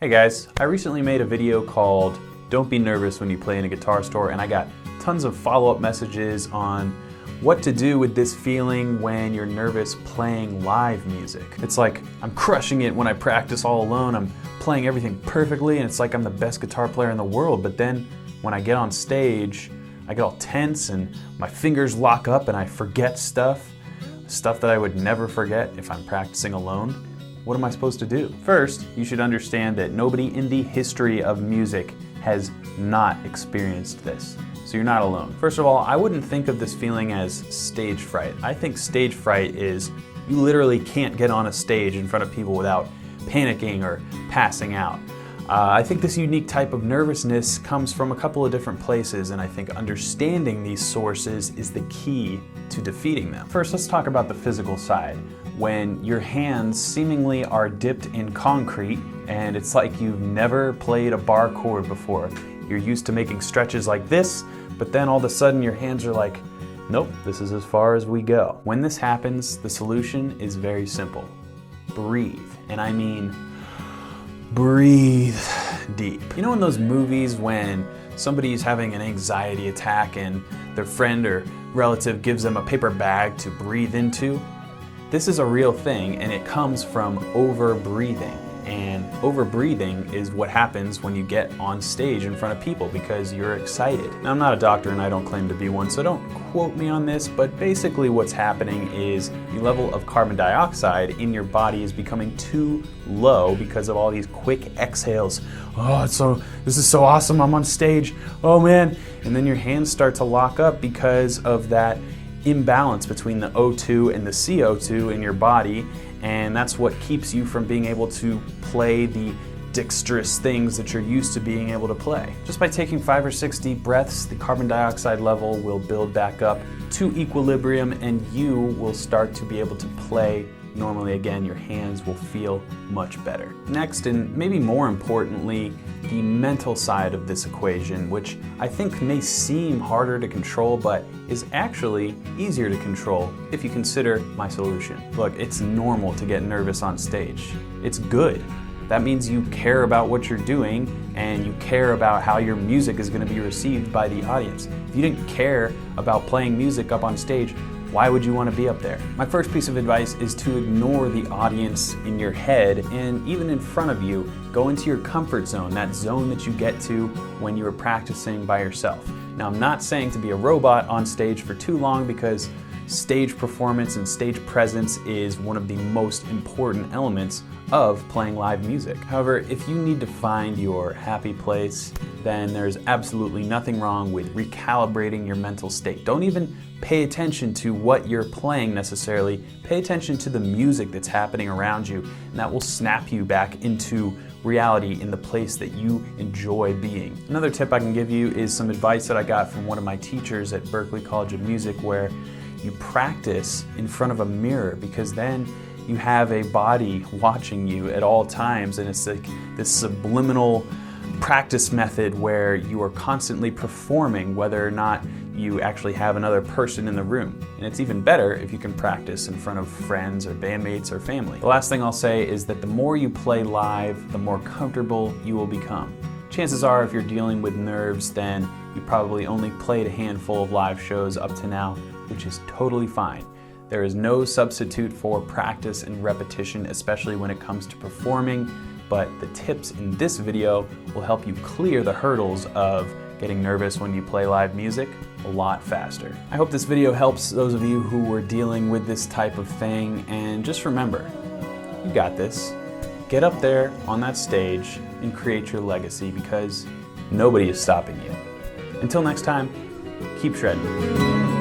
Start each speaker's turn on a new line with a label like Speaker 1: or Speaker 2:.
Speaker 1: Hey guys, I recently made a video called Don't Be Nervous When You Play in a Guitar Store, and I got tons of follow-up messages on what to do with this feeling when you're nervous playing live music. It's like I'm crushing it when I practice all alone, I'm playing everything perfectly, and it's like I'm the best guitar player in the world, but then when I get on stage, I get all tense and my fingers lock up and I forget stuff that I would never forget if I'm practicing alone. What am I supposed to do? First, you should understand that nobody in the history of music has not experienced this. So you're not alone. First of all, I wouldn't think of this feeling as stage fright. I think stage fright is you literally can't get on a stage in front of people without panicking or passing out. I think this unique type of nervousness comes from a couple of different places, and I think understanding these sources is the key to defeating them. First, let's talk about the physical side. When your hands seemingly are dipped in concrete and it's like you've never played a bar chord before. You're used to making stretches like this, but then all of a sudden your hands are like, nope, this is as far as we go. When this happens, the solution is very simple. Breathe, and I mean breathe deep. You know in those movies when somebody's having an anxiety attack and their friend or relative gives them a paper bag to breathe into? This is a real thing, and it comes from over-breathing. And over-breathing is what happens when you get on stage in front of people because you're excited. Now, I'm not a doctor and I don't claim to be one, so don't quote me on this, but basically what's happening is the level of carbon dioxide in your body is becoming too low because of all these quick exhales. Oh, this is so awesome, I'm on stage, oh man. And then your hands start to lock up because of that imbalance between the O2 and the CO2 in your body, and that's what keeps you from being able to play the dexterous things that you're used to being able to play. Just by taking 5 or 6 deep breaths, the carbon dioxide level will build back up to equilibrium and you will start to be able to play normally again. Your hands will feel much better. Next, and maybe more importantly, the mental side of this equation, which I think may seem harder to control, but is actually easier to control if you consider my solution. Look, it's normal to get nervous on stage. It's good. That means you care about what you're doing and you care about how your music is going to be received by the audience. If you didn't care about playing music up on stage, why would you want to be up there? My first piece of advice is to ignore the audience in your head and even in front of you. Go into your comfort zone, that zone that you get to when you are practicing by yourself. Now, I'm not saying to be a robot on stage for too long because stage performance and stage presence is one of the most important elements of playing live music. However, if you need to find your happy place, then there's absolutely nothing wrong with recalibrating your mental state. Don't even pay attention to what you're playing necessarily. Pay attention to the music that's happening around you, and that will snap you back into reality in the place that you enjoy being. Another tip I can give you is some advice that I got from one of my teachers at Berklee College of Music, where you practice in front of a mirror because then you have a body watching you at all times, and it's like this subliminal practice method where you are constantly performing whether or not you actually have another person in the room. And it's even better if you can practice in front of friends or bandmates or family. The last thing I'll say is that the more you play live, the more comfortable you will become. Chances are if you're dealing with nerves, then you probably only played a handful of live shows up to now, which is totally fine. There is no substitute for practice and repetition, especially when it comes to performing, but the tips in this video will help you clear the hurdles of getting nervous when you play live music a lot faster. I hope this video helps those of you who were dealing with this type of thing, and just remember, you got this. Get up there on that stage and create your legacy because nobody is stopping you. Until next time, keep shredding.